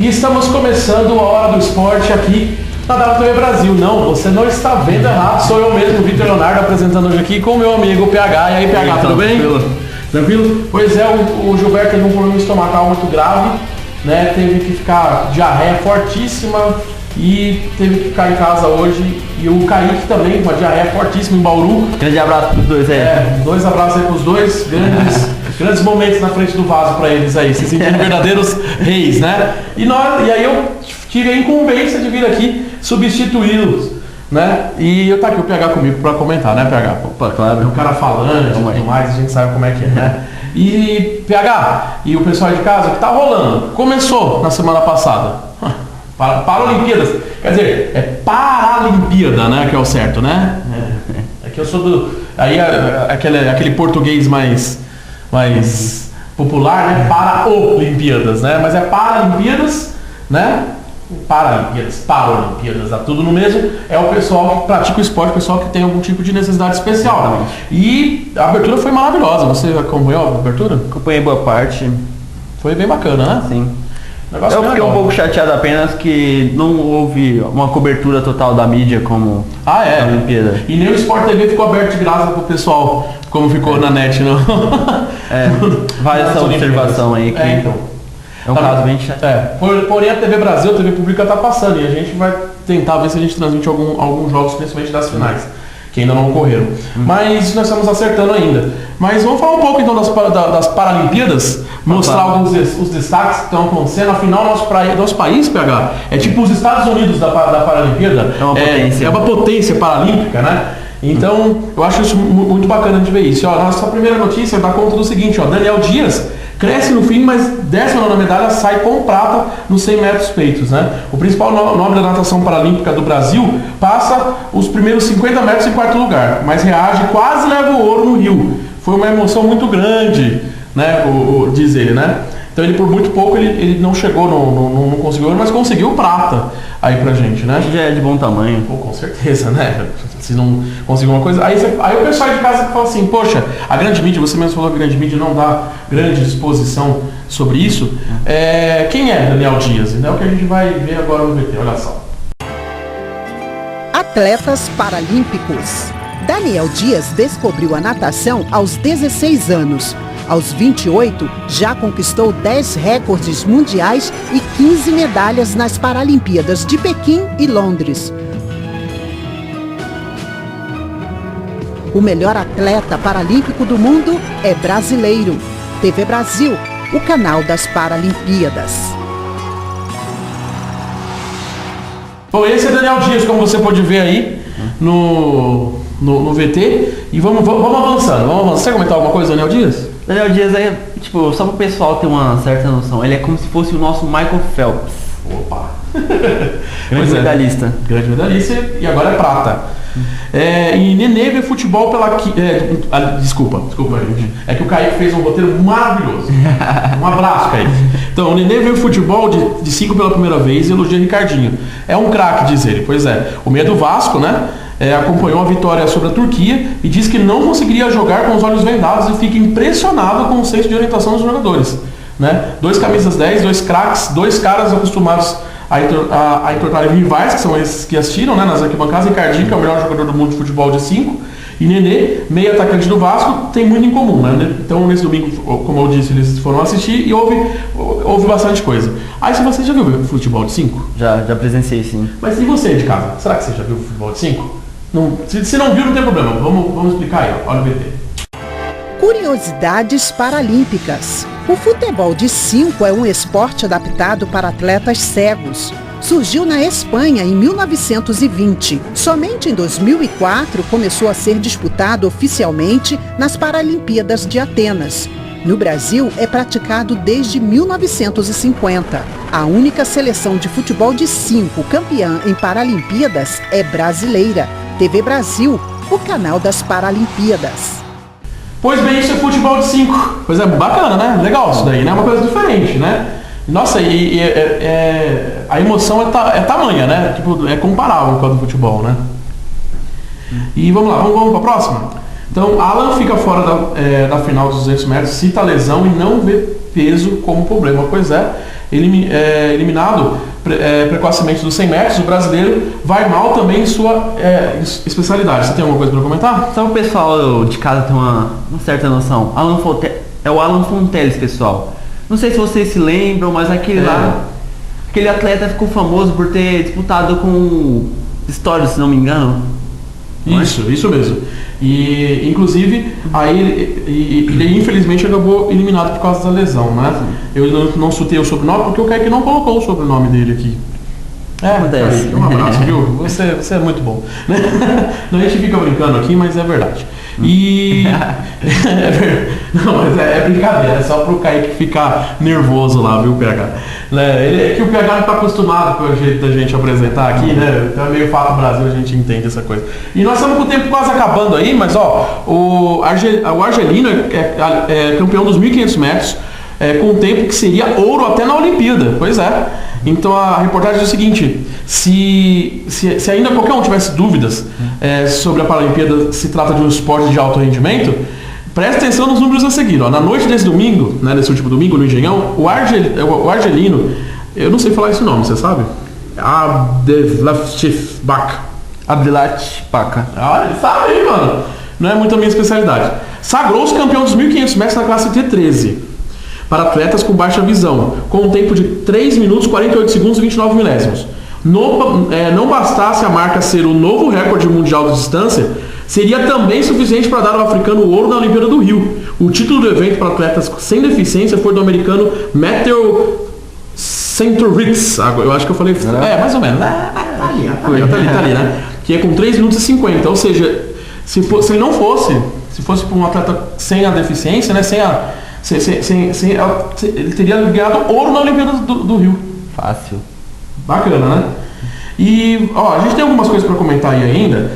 E estamos começando a Hora do Esporte aqui na WTV Brasil. Não, você não está vendo errado, sou eu mesmo, Vitor Leonardo, apresentando hoje aqui com o meu amigo PH. E aí, PH, tudo bem? Tranquilo? Pois é, o Gilberto teve um problema estomacal muito grave, né? Teve que ficar diarreia fortíssima e teve que ficar em casa hoje. E o Kaique também, com a diarreia fortíssima em Bauru. Grande abraço pros dois aí. Dois abraços aí pros dois, grandes momentos na frente do vaso pra eles aí, se sentindo verdadeiros reis, né? E aí eu tive a incumbência de vir aqui substituí-los, né? E eu tá aqui o PH comigo pra comentar, né, PH? Opa, claro. É um cara falando e tudo mais, a gente sabe como é que é, né? E PH, e o pessoal de casa, o que tá rolando? Começou na semana passada. Paralimpíadas, quer dizer, é Paralimpíada, né, que é o certo, né? É que eu sou do... Aí aquele português mais popular, né? Paraolimpíadas, né? Mas é Paralimpíadas, né? Paralimpíadas, dá tudo no mesmo. É o pessoal que pratica o esporte, o pessoal que tem algum tipo de necessidade especial. Exatamente. E a abertura foi maravilhosa. Você acompanhou a abertura? Acompanhei boa parte. Foi bem bacana, né? Sim. Eu fiquei um pouco chateado apenas que não houve uma cobertura total da mídia como a Olimpíada. E nem o Sport TV ficou aberto de graça pro pessoal, como ficou na net, não? Vale essa observação aí que então. É um caso bem chato. Porém a TV Brasil, a TV Pública tá passando e a gente vai tentar ver se a gente transmite alguns jogos, principalmente das finais, que ainda não ocorreram. Mas nós estamos acertando ainda. Mas vamos falar um pouco então das Paralimpíadas, mostrar alguns os destaques que estão acontecendo. Afinal, nosso país, PH, é tipo os Estados Unidos da Paralimpíada. É uma potência. É uma potência paralímpica, né? Então, eu acho isso muito bacana de ver isso. Ó, nossa primeira notícia dá conta do seguinte, ó, Daniel Dias cresce no fim, mas 19ª medalha, sai com prata nos 100 metros peitos, né? O principal nome da natação paralímpica do Brasil passa os primeiros 50 metros em quarto lugar, mas reage, quase leva o ouro no Rio. Foi uma emoção muito grande, né? Diz ele, né? Então ele por muito pouco ele não chegou, não conseguiu ouro, mas conseguiu prata aí pra gente, né? Já é de bom tamanho. Pô, com certeza, né? Se não conseguir uma coisa... Aí o pessoal de casa fala assim, poxa, a grande mídia, você mesmo falou que a grande mídia não dá grande exposição sobre isso. Quem é Daniel Dias? É o que a gente vai ver agora no VT, olha só. Atletas paralímpicos. Daniel Dias descobriu a natação aos 16 anos. Aos 28, já conquistou 10 recordes mundiais e 15 medalhas nas Paralimpíadas de Pequim e Londres. O melhor atleta paralímpico do mundo é brasileiro. TV Brasil, o canal das Paralimpíadas. Bom, esse é Daniel Dias, como você pode ver aí no VT. E vamos avançando. Você quer comentar alguma coisa, Daniel Dias? Daniel Dias é, tipo, só para o pessoal ter uma certa noção, ele é como se fosse o nosso Michael Phelps. Opa! Grande medalhista. Grande medalhista e agora é prata. E Nenê vê futebol pela... Desculpa, gente. É que o Kaique fez um roteiro maravilhoso. Um abraço, Kaique. Então, o Nenê vê o futebol de 5 pela primeira vez e elogia Ricardinho. É um craque, diz ele. Pois é. O meia do Vasco, né? Acompanhou a vitória sobre a Turquia e diz que não conseguiria jogar com os olhos vendados e fica impressionado com o senso de orientação dos jogadores, né? 2 camisas 10, 2 craques, 2 caras acostumados a entortar rivais, que são esses que assistiram, né, nas arquibancadas. Ricardinho, que é o melhor jogador do mundo de futebol de 5, e Nenê, meio atacante do Vasco, tem muito em comum, né? Então nesse domingo, como eu disse, eles foram assistir e houve bastante coisa. Aí, se você já viu futebol de 5? Já presenciei, sim. Mas e você de casa? Será que você já viu futebol de 5? Se não viu, não tem problema. Vamos explicar aí, ó. Olha o VT. Curiosidades paralímpicas. O futebol de 5 é um esporte adaptado para atletas cegos. Surgiu na Espanha em 1920. Somente em 2004 começou a ser disputado oficialmente nas Paralimpíadas de Atenas. No Brasil, é praticado desde 1950. A única seleção de futebol de 5 campeã em Paralimpíadas é brasileira. TV Brasil, o canal das Paralimpíadas. Pois bem, isso é futebol de 5. Coisa bacana, né? Legal isso daí, né? Uma coisa diferente, né? Nossa, a emoção é tamanha, né? Tipo, é comparável com a do futebol, né? E vamos lá, vamos para a próxima? Então, Alan fica fora da final dos 200 metros, cita a lesão e não vê peso como problema. Pois é, eliminado precocemente dos 100 metros, o brasileiro vai mal também em sua especialidade. Você tem alguma coisa para comentar? Só o pessoal de casa tem uma certa noção. É o Alan Fonteles, pessoal. Não sei se vocês se lembram, mas aquele atleta ficou famoso por ter disputado com Pistorius, se não me engano. Isso mesmo. E inclusive aí ele infelizmente acabou eliminado por causa da lesão, né? Eu não citei o sobrenome porque o Kaique não colocou o sobrenome dele aqui. Kaique, um abraço, viu? Você é muito bom. Não, a gente fica brincando aqui, mas é verdade. Não, mas é brincadeira, é só pro Kaique ficar nervoso lá, viu, PH? É que o PH não está acostumado com o jeito da gente apresentar aqui, né? Então é meio Fato Brasil, a gente entende essa coisa. E nós estamos com o tempo quase acabando aí, mas o argelino é campeão dos 1.500 metros, com um tempo que seria ouro até na Olimpíada. Pois é. Então a reportagem diz o seguinte: se ainda qualquer um tivesse dúvidas sobre a Paralimpíada, se trata de um esporte de alto rendimento, preste atenção nos números a seguir. Na noite desse domingo, desse último domingo no Engenhão, o argelino, eu não sei falar esse nome, você sabe? Abdelafshif Baka. Ele sabe aí, mano. Não é muito a minha especialidade. Sagrou-se campeão dos 1.500 metros na classe T13. Para atletas com baixa visão, com um tempo de 3 minutos, 48 segundos e 29 milésimos. Não bastasse a marca ser o novo recorde mundial de distância, seria também suficiente para dar ao africano o ouro na Olimpíada do Rio. O título do evento para atletas sem deficiência foi do americano Matthew Centurix. Eu acho que eu falei... mais ou menos. Tá ali, né? Que é com 3 minutos e 50. Ou seja, se ele não fosse, se fosse para um atleta sem a deficiência, né? Ele teria ganhado ouro na Olimpíada do Rio. Fácil. Bacana, né? E a gente tem algumas coisas para comentar aí ainda.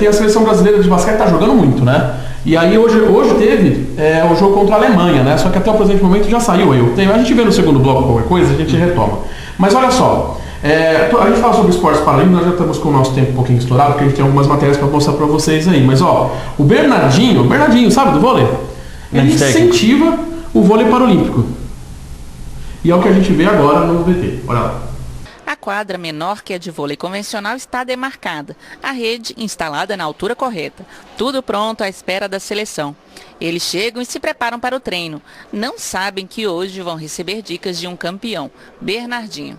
Tem a seleção brasileira de basquete que tá jogando muito, né? E aí hoje teve o jogo contra a Alemanha, né? Só que até o presente momento já saiu aí. A gente vê no segundo bloco qualquer coisa, a gente retoma. Mas olha só, a gente fala sobre esportes paralímpicos, nós já estamos com o nosso tempo um pouquinho estourado, porque a gente tem algumas matérias para mostrar para vocês aí. Mas o Bernardinho, sabe do vôlei? Ele incentiva o vôlei paralímpico. E é o que a gente vê agora no VT. Olha lá. A quadra menor que a de vôlei convencional está demarcada. A rede instalada na altura correta. Tudo pronto à espera da seleção. Eles chegam e se preparam para o treino. Não sabem que hoje vão receber dicas de um campeão, Bernardinho.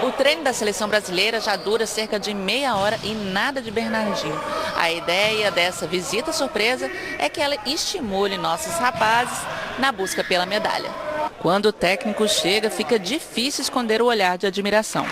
O treino da seleção brasileira já dura cerca de meia hora e nada de Bernardinho. A ideia dessa visita surpresa é que ela estimule nossos rapazes na busca pela medalha. Quando o técnico chega, fica difícil esconder o olhar de admiração.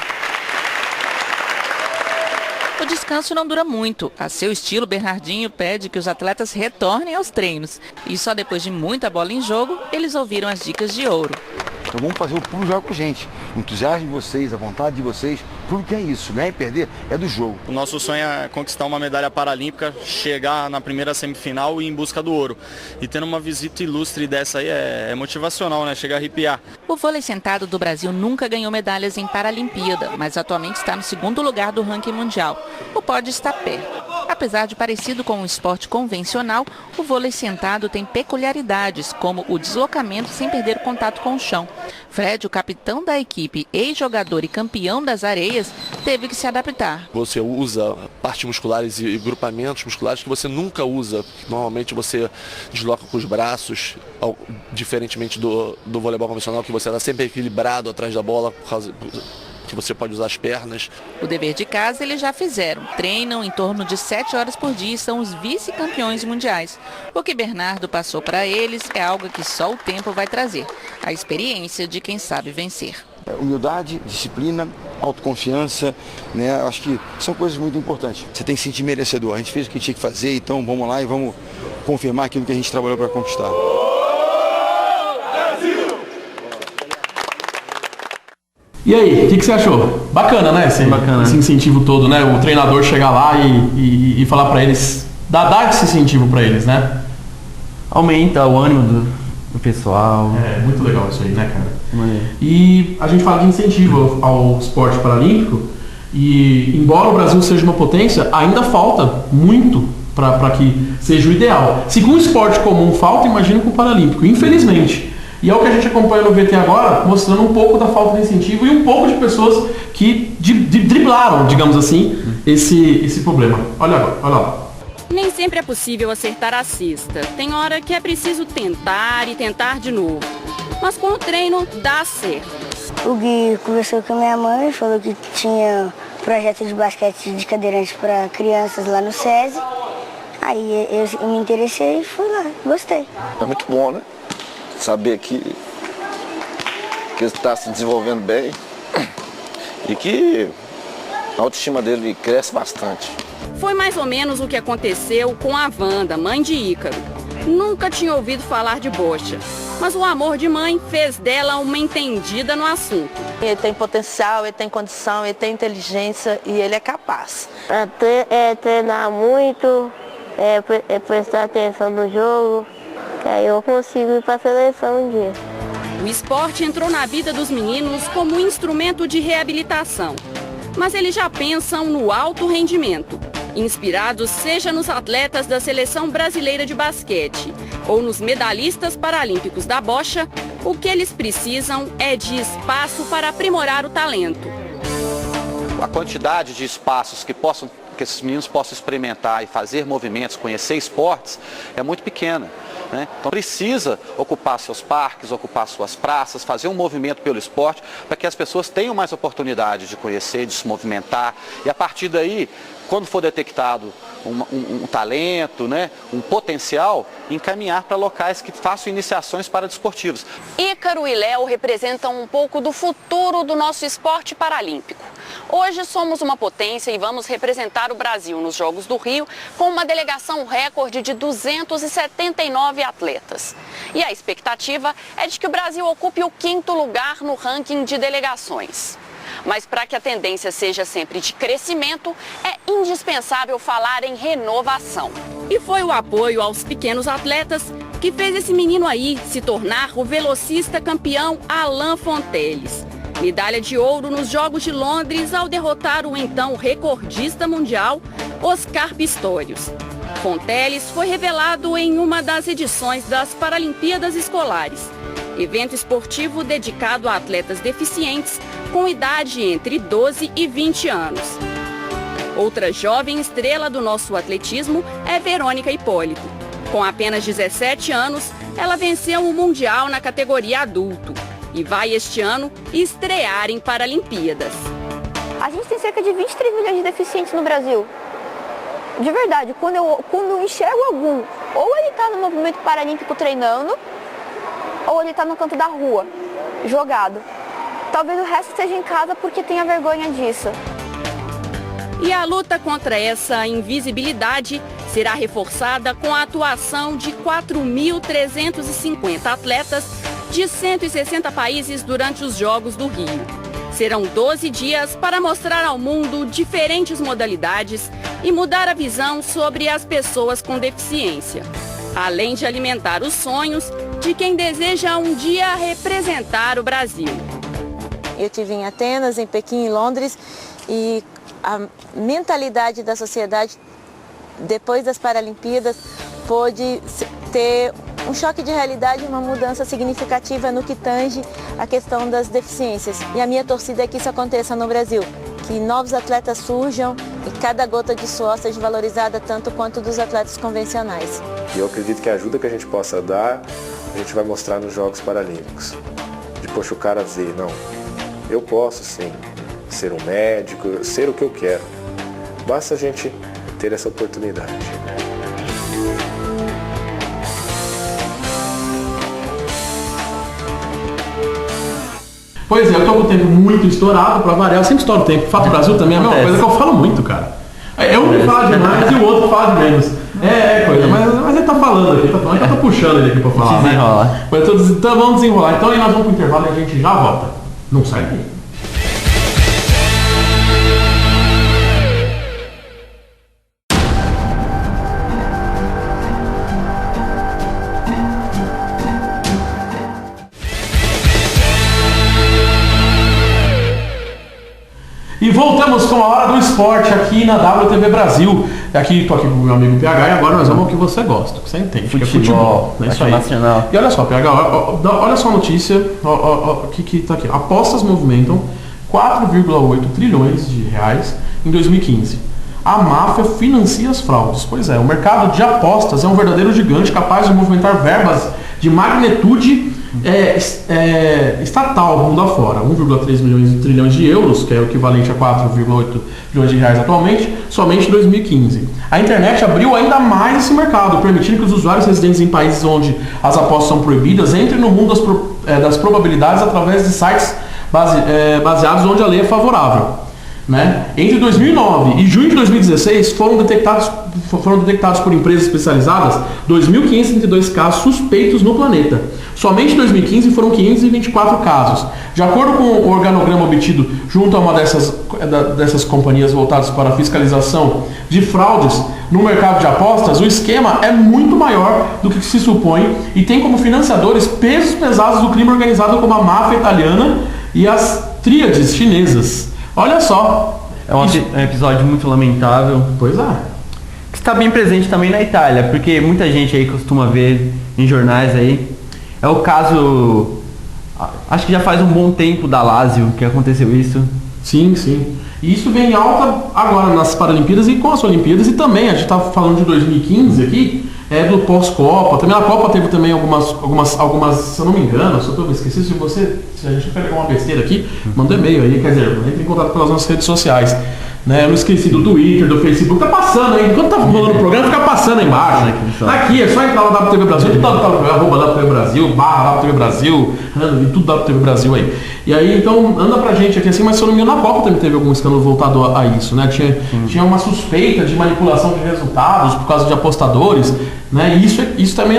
O descanso não dura muito. A seu estilo, Bernardinho pede que os atletas retornem aos treinos. E só depois de muita bola em jogo, eles ouviram as dicas de ouro. Então vamos fazer o público jogar com a gente. O entusiasmo de vocês, a vontade de vocês, tudo que é isso, ganhar e perder é do jogo. O nosso sonho é conquistar uma medalha paralímpica, chegar na primeira semifinal e ir em busca do ouro. E tendo uma visita ilustre dessa aí é motivacional, né? Chega a arrepiar. O vôlei sentado do Brasil nunca ganhou medalhas em Paralimpíada, mas atualmente está no segundo lugar do ranking mundial. O pódio está perto. Apesar de parecido com um esporte convencional, o vôlei sentado tem peculiaridades, como o deslocamento sem perder o contato com o chão. Fred, o capitão da equipe, ex-jogador e campeão das areias, teve que se adaptar. Você usa partes musculares e grupamentos musculares que você nunca usa. Normalmente você desloca com os braços, diferentemente do voleibol convencional, que você está sempre equilibrado atrás da bola por que você pode usar as pernas. O dever de casa eles já fizeram. Treinam em torno de 7 horas por dia e são os vice-campeões mundiais. O que Bernardo passou para eles é algo que só o tempo vai trazer. A experiência de quem sabe vencer. Humildade, disciplina, autoconfiança, né? Acho que são coisas muito importantes. Você tem que se sentir merecedor. A gente fez o que tinha que fazer, então vamos lá e vamos confirmar aquilo que a gente trabalhou para conquistar. E aí, o que você achou? Bacana, né? Esse incentivo todo, né? O treinador chegar lá e falar para eles, dar esse incentivo para eles, né? Aumenta o ânimo do pessoal. É muito legal isso aí, né, cara? E a gente fala de incentivo ao esporte paralímpico e, embora o Brasil seja uma potência, ainda falta muito para que seja o ideal. Se com o esporte comum falta, imagina com o paralímpico, infelizmente. E é o que a gente acompanha no VT agora, mostrando um pouco da falta de incentivo e um pouco de pessoas que driblaram, digamos assim, esse problema. Olha lá. Nem sempre é possível acertar a cesta. Tem hora que é preciso tentar e tentar de novo. Mas com o treino dá certo. O Gui conversou com a minha mãe, falou que tinha projeto de basquete de cadeirantes para crianças lá no SESI. Aí eu me interessei e fui lá, gostei. É muito bom, né? Saber que ele está se desenvolvendo bem e que a autoestima dele cresce bastante. Foi mais ou menos o que aconteceu com a Wanda, mãe de Ícaro. Nunca tinha ouvido falar de bocha, mas o amor de mãe fez dela uma entendida no assunto. Ele tem potencial, ele tem condição, ele tem inteligência e ele é capaz. Treinar muito, prestar atenção no jogo, que aí eu consigo ir para a seleção um dia. O esporte entrou na vida dos meninos como um instrumento de reabilitação, mas eles já pensam no alto rendimento. Inspirados seja nos atletas da Seleção Brasileira de Basquete ou nos medalhistas paralímpicos da bocha, o que eles precisam é de espaço para aprimorar o talento. A quantidade de espaços que esses meninos possam experimentar e fazer movimentos, conhecer esportes, é muito pequena, né? Então precisa ocupar seus parques, ocupar suas praças, fazer um movimento pelo esporte para que as pessoas tenham mais oportunidade de conhecer, de se movimentar e a partir daí, quando for detectado um talento, né, um potencial, encaminhar para locais que façam iniciações paradesportivas. Ícaro e Léo representam um pouco do futuro do nosso esporte paralímpico. Hoje somos uma potência e vamos representar o Brasil nos Jogos do Rio com uma delegação recorde de 279 atletas. E a expectativa é de que o Brasil ocupe o 5º lugar no ranking de delegações. Mas para que a tendência seja sempre de crescimento, é indispensável falar em renovação. E foi o apoio aos pequenos atletas que fez esse menino aí se tornar o velocista campeão Alain Fonteles. Medalha de ouro nos Jogos de Londres ao derrotar o então recordista mundial, Oscar Pistorius. Fonteles foi revelado em uma das edições das Paralimpíadas Escolares, evento esportivo dedicado a atletas deficientes com idade entre 12 e 20 anos. Outra jovem estrela do nosso atletismo é Verônica Hipólito. Com apenas 17 anos, ela venceu o Mundial na categoria adulto e vai este ano estrear em Paralimpíadas. A gente tem cerca de 23 milhões de deficientes no Brasil. De verdade, quando eu enxergo algum, ou ele está no movimento paralímpico treinando, ou ele está no canto da rua, jogado. Talvez o resto esteja em casa porque tenha vergonha disso. E a luta contra essa invisibilidade será reforçada com a atuação de 4.350 atletas de 160 países durante os Jogos do Rio. Serão 12 dias para mostrar ao mundo diferentes modalidades e mudar a visão sobre as pessoas com deficiência, além de alimentar os sonhos de quem deseja um dia representar o Brasil. Eu estive em Atenas, em Pequim, em Londres e a mentalidade da sociedade depois das Paralimpíadas pôde ter um choque de realidade e uma mudança significativa no que tange a questão das deficiências. E a minha torcida é que isso aconteça no Brasil, que novos atletas surjam e cada gota de suor seja valorizada tanto quanto dos atletas convencionais. E eu acredito que a ajuda que a gente possa dar, a gente vai mostrar nos Jogos Paralímpicos. De, poxa, o cara ver, não, eu posso sim, ser um médico, ser o que eu quero. Basta a gente ter essa oportunidade. Pois é, eu tô com o tempo muito estourado pra variar, eu sempre estouro o tempo. Fato Brasil também é a mesma coisa que eu falo muito, cara. Um que fala demais e o outro fala de menos. Coisa, mas ele tá falando aqui, eu tô puxando ele aqui pra falar, né? Então vamos desenrolar. Então aí nós vamos pro intervalo e a gente já volta. Não sai daí. E voltamos com a Hora do Esporte aqui na WTV Brasil. Tô aqui com o meu amigo PH e agora nós vamos ao que você gosta, que você entende, futebol, que é futebol. É isso aí. Nacional. E olha só, PH, olha só a notícia que tá aqui. Apostas movimentam 4,8 trilhões de reais em 2015. A máfia financia as fraudes. Pois é, o mercado de apostas é um verdadeiro gigante capaz de movimentar verbas de magnitude estatal mundo afora, 1,3 trilhões de euros, que é o equivalente a 4,8 trilhões de reais atualmente, somente em 2015. A internet abriu ainda mais esse mercado, permitindo que os usuários residentes em países onde as apostas são proibidas entrem no mundo das probabilidades através de sites baseados onde a lei é favorável. Né? Entre 2009 e junho de 2016 foram detectados por empresas especializadas 2.532 casos suspeitos no planeta. Somente em 2015 foram 524 casos. De acordo com o organograma obtido junto a uma dessas companhias voltadas para a fiscalização de fraudes no mercado de apostas, o esquema é muito maior do que se supõe e tem como financiadores pesos pesados do crime organizado como a máfia italiana e as tríades chinesas. Olha só. É um episódio muito lamentável. Pois é. Que está bem presente também na Itália, porque muita gente aí costuma ver em jornais aí. É o caso, acho que já faz um bom tempo da Lazio que aconteceu isso. Sim. E isso vem em alta agora nas Paralimpíadas e com as Olimpíadas. E também, a gente está falando de 2015 aqui, do pós-Copa. Também a Copa teve também algumas, se eu não me engano, se eu estou esquecido, se a gente pegar uma besteira aqui, manda um e-mail aí, quer dizer, entre em contato pelas nossas redes sociais. Né? Eu não esqueci do Twitter, do Facebook, tá passando aí. Enquanto tá rolando o programa, fica passando aí embaixo. Aqui, é só entrar no WTV Brasil, tudo WTV Brasil, /WTV Brasil, tudo WTV Brasil aí. E aí, então, anda pra gente aqui assim, mas se eu não me engano, na Copa também teve algum escândalo voltado a isso, né? Tinha uma suspeita de manipulação de resultados por causa de apostadores, né? E isso também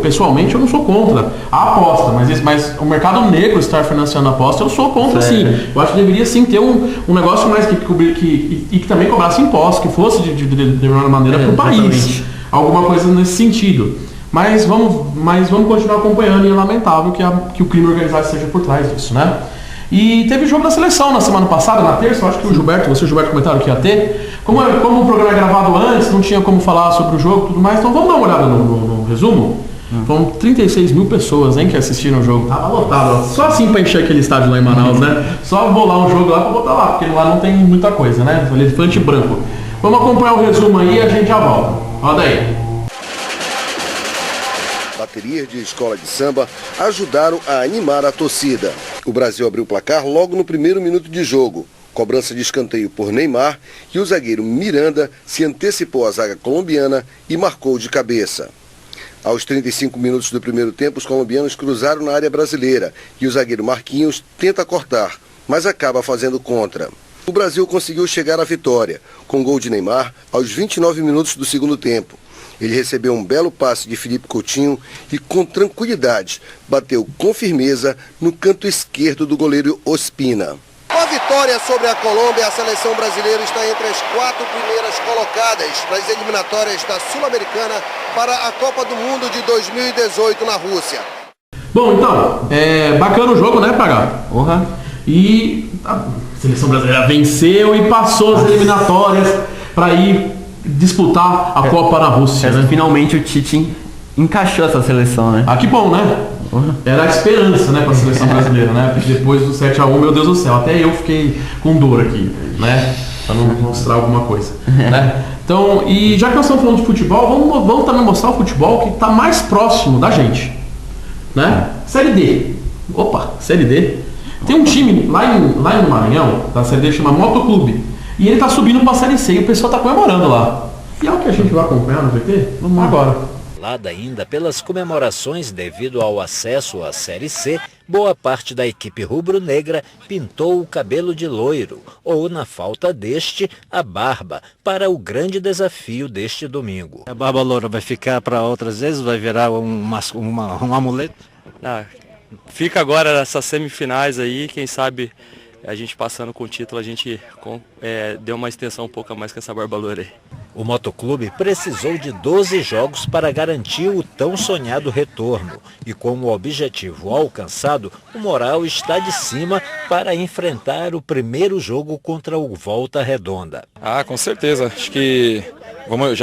pessoalmente, eu não sou contra a aposta, mas o mercado negro estar financiando a aposta, eu sou contra sim. Eu acho que deveria sim ter um negócio mais que também cobrasse impostos, que fosse de uma maneira para o país. Alguma coisa nesse sentido. Mas vamos continuar acompanhando e é lamentável que o crime organizado esteja por trás disso, né? E teve jogo da seleção na semana passada, na terça, eu acho que o Gilberto comentaram que ia ter. Como o programa é gravado antes, não tinha como falar sobre o jogo e tudo mais, então vamos dar uma olhada no resumo. Foram 36 mil pessoas, que assistiram o jogo. Tava lotado, só assim pra encher aquele estádio lá em Manaus, né? Só bolar um jogo lá pra botar lá, porque lá não tem muita coisa, né? Elefante branco. Vamos acompanhar o resumo aí e a gente já volta. Roda aí. Baterias de escola de samba ajudaram a animar a torcida. O Brasil abriu o placar logo no primeiro minuto de jogo. Cobrança de escanteio por Neymar e o zagueiro Miranda se antecipou à zaga colombiana e marcou de cabeça. Aos 35 minutos do primeiro tempo, os colombianos cruzaram na área brasileira e o zagueiro Marquinhos tenta cortar, mas acaba fazendo contra. O Brasil conseguiu chegar à vitória, com gol de Neymar aos 29 minutos do segundo tempo. Ele recebeu um belo passe de Felipe Coutinho e, com tranquilidade, bateu com firmeza no canto esquerdo do goleiro Ospina. Com a vitória sobre a Colômbia, a seleção brasileira está entre as 4 primeiras colocadas para as eliminatórias da Sul-Americana para a Copa do Mundo de 2018 na Rússia. Bom, então, bacana o jogo, né, Pagá? E a seleção brasileira venceu e passou as eliminatórias para ir disputar a Copa na Rússia. Né? Finalmente o Tite encaixou essa seleção, né? Que bom, né? Era a esperança, né, para a seleção brasileira, né? Porque depois do 7-1, meu Deus do céu, até eu fiquei com dor aqui, né? Para não mostrar alguma coisa, né? Então, e já que nós estamos falando de futebol, vamos também mostrar o futebol que está mais próximo da gente, né? Série D. Série D. Tem um time lá no Maranhão, da Série D, chama Motoclube. E ele tá subindo pra Série C e o pessoal tá comemorando lá. E é o que a gente vai acompanhar no VT? Vamos agora. Lada ainda pelas comemorações devido ao acesso à Série C, boa parte da equipe rubro-negra pintou o cabelo de loiro, ou, na falta deste, a barba, para o grande desafio deste domingo. A barba loura vai ficar para outras vezes? Vai virar um amuleto? Fica agora nessas semifinais aí, quem sabe a gente passando com o título, a gente deu uma extensão um pouco a mais com essa barba loura aí. O Motoclube precisou de 12 jogos para garantir o tão sonhado retorno. E com o objetivo alcançado, o moral está de cima para enfrentar o primeiro jogo contra o Volta Redonda. Com certeza. Acho que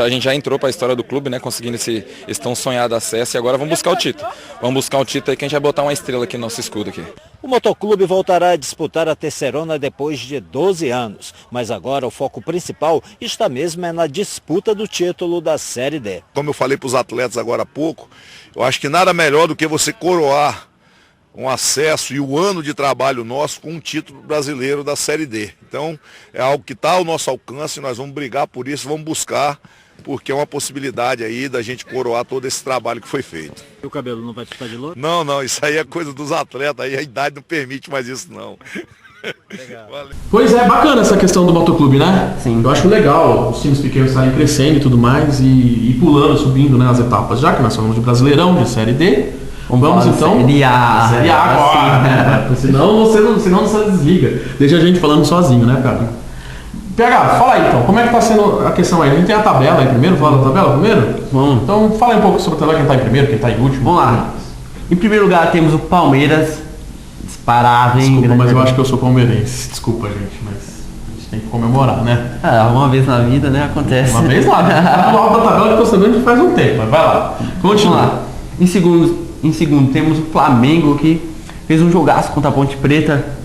a gente já entrou para a história do clube, né, conseguindo esse tão sonhado acesso, e agora vamos buscar o título. Vamos buscar o título aí que a gente vai botar uma estrela aqui no nosso escudo aqui. O Motoclube voltará a disputar a terceirona depois de 12 anos, mas agora o foco principal está mesmo na disputa do título da Série D. Como eu falei para os atletas agora há pouco, eu acho que nada melhor do que você coroar um acesso e o ano de trabalho nosso com um título brasileiro da Série D. Então é algo que está ao nosso alcance, nós vamos brigar por isso, vamos buscar, porque é uma possibilidade aí da gente coroar todo esse trabalho que foi feito. E o cabelo não vai ficar de louro? Não, isso aí é coisa dos atletas, aí a idade não permite mais isso não. Pois é, bacana essa questão do Motoclube, né? Sim. Eu acho legal os times pequenos estarem crescendo e tudo mais e pulando, subindo, né, as etapas. Já que nós falamos de Brasileirão, de Série D, vamos então... Série A. Série A agora, né? Senão você desliga. Deixa a gente falando sozinho, né, cara? PH, fala aí então, como é que tá sendo a questão aí? A gente tem a tabela aí primeiro, fala da tabela primeiro? Vamos. Então fala aí um pouco sobre a tabela, quem tá em primeiro, quem tá em último. Vamos lá. Em primeiro lugar temos o Palmeiras, disparado, hein? Desculpa, mas eu acho que eu sou palmeirense. Desculpa, gente, mas a gente tem que comemorar, né? Uma vez na vida, né? Acontece. Uma vez lá, tá no alto da tabela que eu tô sabendo faz um tempo, mas vai lá. Continua. Vamos lá. Em segundo temos o Flamengo, que fez um jogaço contra a Ponte Preta.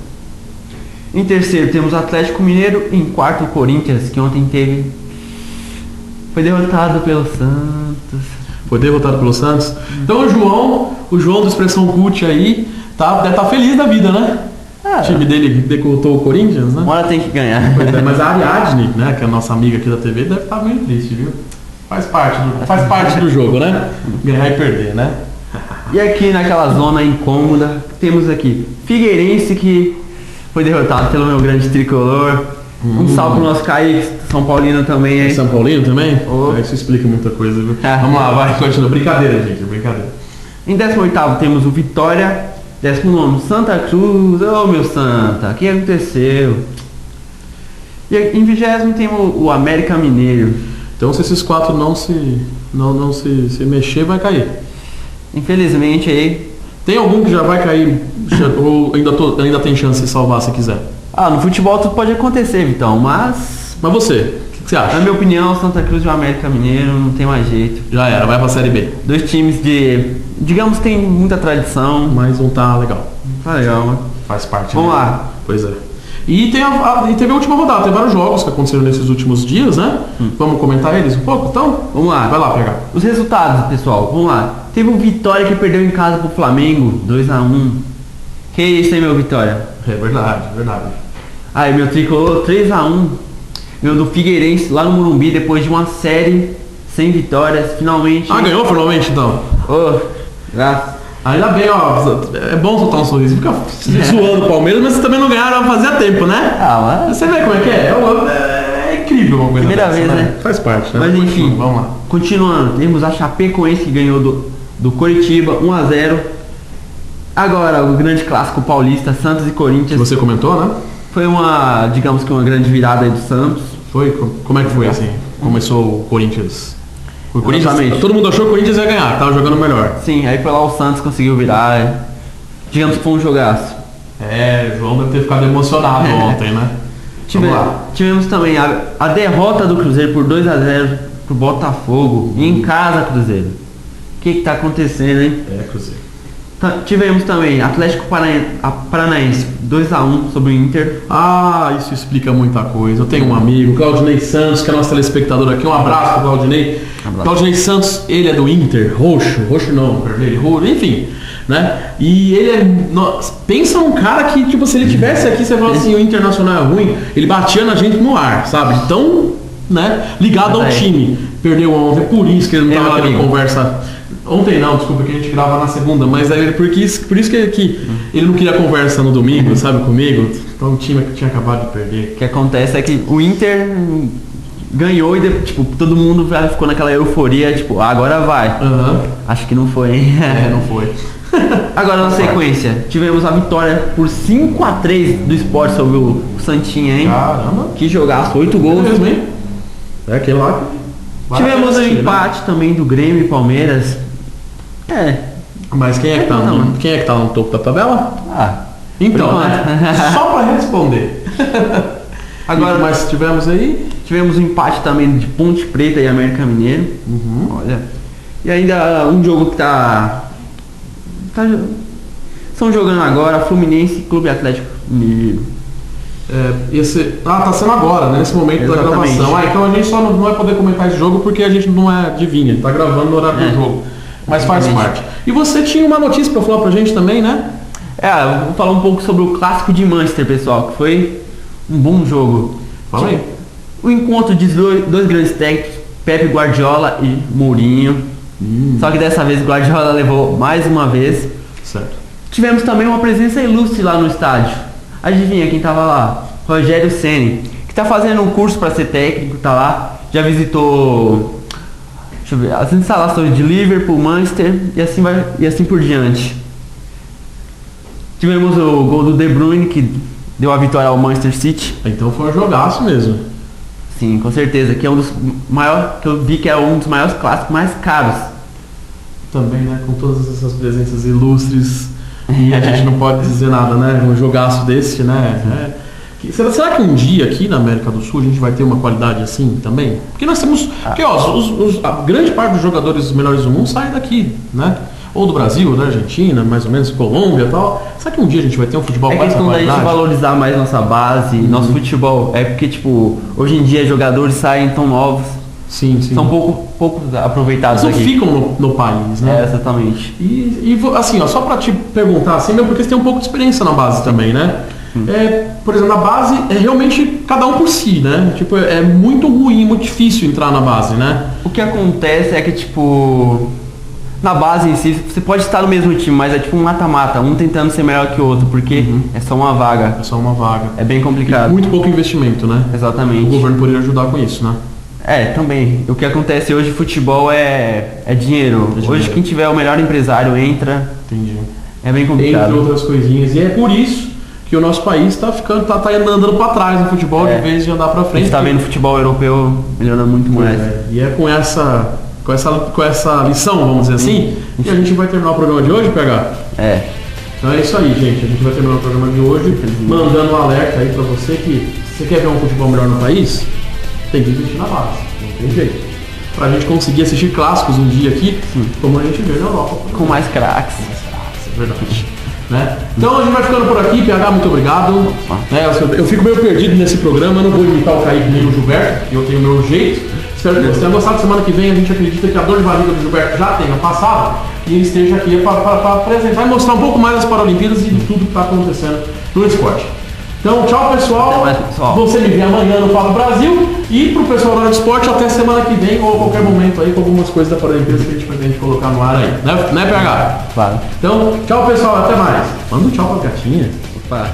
Em terceiro temos o Atlético Mineiro. Em quarto o Corinthians, que ontem foi derrotado pelo Santos. Foi derrotado pelo Santos? Então o João do Expressão Cult aí deve estar feliz da vida, né? O time dele derrotou o Corinthians, né? Uma hora tem que ganhar. Pois é, mas a Ariadne, né, que é a nossa amiga aqui da TV, deve estar meio triste, viu? Faz parte do jogo, né? Ganhar e perder, né? E aqui naquela zona incômoda, temos aqui Figueirense, que foi derrotado pelo meu grande tricolor. Um salve pro nosso Kaique, São Paulino também, hein? São Paulino também? Isso explica muita coisa, viu? Vamos lá, vai, continua. Brincadeira, gente, brincadeira. Em 18º temos o Vitória. 19º, Santa Cruz. Ô, meu Santa, o que aconteceu? E em 20º temos o América Mineiro. Então se esses quatro não se mexer, vai cair. Infelizmente aí. Tem algum que já vai cair ou ainda tem chance de salvar se quiser? No futebol tudo pode acontecer, Vitão, mas você, o que você acha? Na minha opinião, Santa Cruz e o América Mineiro não tem mais jeito. Já era, vai pra Série B. Dois times digamos, tem muita tradição. Mas não tá legal. Tá legal, né? Faz parte. Vamos lá. Pois é. E teve a última rodada, tem vários jogos que aconteceram nesses últimos dias, né? Vamos comentar eles um pouco, então? Vamos lá. Vai lá pegar. Os resultados, pessoal, vamos lá. Teve um Vitória que perdeu em casa pro Flamengo, 2-1. Que isso aí, meu Vitória? É verdade. Aí, meu tricolor, 3-1. Meu do Figueirense, lá no Morumbi, depois de uma série sem vitórias, finalmente. Ganhou finalmente, então? Graças. Ainda bem, é bom soltar um sorriso. Fica zoando o Palmeiras, mas vocês também não ganharam fazia tempo, né? Mas... Você vê como é que é? É incrível uma coisa Primeira vez, né? Faz parte, né? Mas enfim, vamos lá. Continuando, temos a Chapecoense que ganhou do Coritiba, 1-0. Agora, o grande clássico paulista, Santos e Corinthians. Você comentou, né? Foi uma grande virada aí do Santos. Foi? Como é que foi assim? Começou o Corinthians? O Corinthians, Exatamente. Todo mundo achou que o Corinthians ia ganhar, que tava jogando melhor. Sim, aí foi lá o Santos conseguiu virar. Digamos que foi um jogaço. O João deve ter ficado emocionado ontem, né? Tivemos também a derrota do Cruzeiro por 2-0 pro Botafogo. Em casa, Cruzeiro. O que tá acontecendo, hein? Cruzeiro. Tivemos também Atlético Paranaense 2-1 sobre o Inter. Isso explica muita coisa. Eu tenho um amigo, Claudinei Santos, que é nosso telespectador aqui. Um abraço pro Claudinei. Claudinei Santos, ele é do Inter, roxo não, vermelho, roxo, enfim. né? E ele pensa num cara que, tipo, se ele tivesse aqui, você fala assim, o Internacional é ruim, ele batia na gente no ar, sabe? Então, né, ligado ao time. Perdeu ontem, por isso que ele não tava tendo conversa. Ontem não, desculpa, que a gente grava na segunda, mas aí por isso que ele não queria conversa no domingo, sabe, comigo. Então o time que tinha acabado de perder. O que acontece é que o Inter ganhou e tipo, todo mundo ficou naquela euforia, tipo, agora vai. Acho que não foi, hein? Não foi. Agora na sequência, tivemos a vitória por 5-3 do Sport sobre o Santinha, hein? Caramba. Que jogaço, 8 gols. Mesmo, hein? É aquele lá. Tivemos o empate também do Grêmio e Palmeiras. Mas quem é que tá no topo da tabela? Então, só para responder. Agora, mas tivemos o empate também de Ponte Preta e América Mineiro. Olha. E ainda um jogo que estão jogando agora, Fluminense e Clube Atlético Mineiro. Tá sendo agora, né, nesse momento da gravação. Então a gente só não vai poder comentar esse jogo porque a gente não é adivinha, tá gravando no horário do jogo. Mas faz parte. E você tinha uma notícia para falar pra gente também, né? Eu vou falar um pouco sobre o clássico de Manchester, pessoal, que foi um bom jogo. Fala aí. O encontro de dois grandes técnicos, Pep Guardiola e Mourinho. Só que dessa vez Guardiola levou mais uma vez. Certo. Tivemos também uma presença ilustre lá no estádio. Adivinha quem tava lá? Rogério Ceni, que tá fazendo um curso para ser técnico, tá lá. Já visitou, deixa eu ver, as instalações de Liverpool, Manchester e assim por diante. Tivemos o gol do De Bruyne, que deu a vitória ao Manchester City. Então foi um jogaço mesmo. Sim, com certeza, que é um dos maiores, que eu vi que é um dos maiores clássicos mais caros. Também, né, com todas essas presenças ilustres, e a gente não pode dizer nada, né, um jogaço desse, né. Será que um dia aqui na América do Sul a gente vai ter uma qualidade assim também? Porque nós temos, porque a grande parte dos jogadores melhores do mundo saem daqui, né? Ou do Brasil, da Argentina, mais ou menos, Colômbia e tal. Será que um dia a gente vai ter um futebol mais questão da gente valorizar mais nossa base, nosso futebol. É porque, tipo, hoje em dia jogadores saem tão novos. Sim. São pouco aproveitados aqui. Não ficam no país, né? Exatamente. E assim, só pra te perguntar assim, mesmo porque você tem um pouco de experiência na base também, né? Por exemplo, na base é realmente cada um por si, né? Tipo, é muito ruim, muito difícil entrar na base, né? O que acontece é que, tipo, na base em si, você pode estar no mesmo time, mas é tipo um mata-mata, um tentando ser melhor que o outro, porque é só uma vaga. É só uma vaga. É bem complicado. E muito pouco investimento, né? Exatamente. O governo poderia ajudar com isso, né? Também. O que acontece hoje, futebol é dinheiro. Hoje quem tiver o melhor empresário entra. Entendi. É bem complicado. Entre outras coisinhas. E é por isso que o nosso país tá andando para trás no futebol de vez de andar para frente. A gente tá vendo o futebol europeu melhorando muito mais. E é com essa lição, vamos dizer assim, que a gente vai terminar o programa de hoje, PH? Então é isso aí, gente. A gente vai terminar o programa de hoje mandando um alerta aí para você que se você quer ver um futebol melhor no país, tem que investir na base. Não tem jeito. Pra gente conseguir assistir clássicos um dia aqui, como a gente vê na Europa. Com mais craques. É verdade. Né? Então a gente vai ficando por aqui, PH, muito obrigado. Eu fico meio perdido nesse programa, eu não vou imitar o Kaique nem o Gilberto, eu tenho o meu jeito. Espero que vocês tenham gostado. Semana que vem a gente acredita que a dor de barriga do Gilberto já tenha passado e ele esteja aqui para apresentar e mostrar um pouco mais das Paralimpíadas e de tudo que está acontecendo no esporte. Então, tchau pessoal. Você me vê amanhã no Fala Brasil e pro pessoal da Hora do Esporte até semana que vem ou a qualquer momento aí com algumas coisas da Paralimpíadas que a gente pretende colocar no ar aí. Né PH? Claro. Então, tchau pessoal, até mais. Manda um tchau pra gatinha. Opa.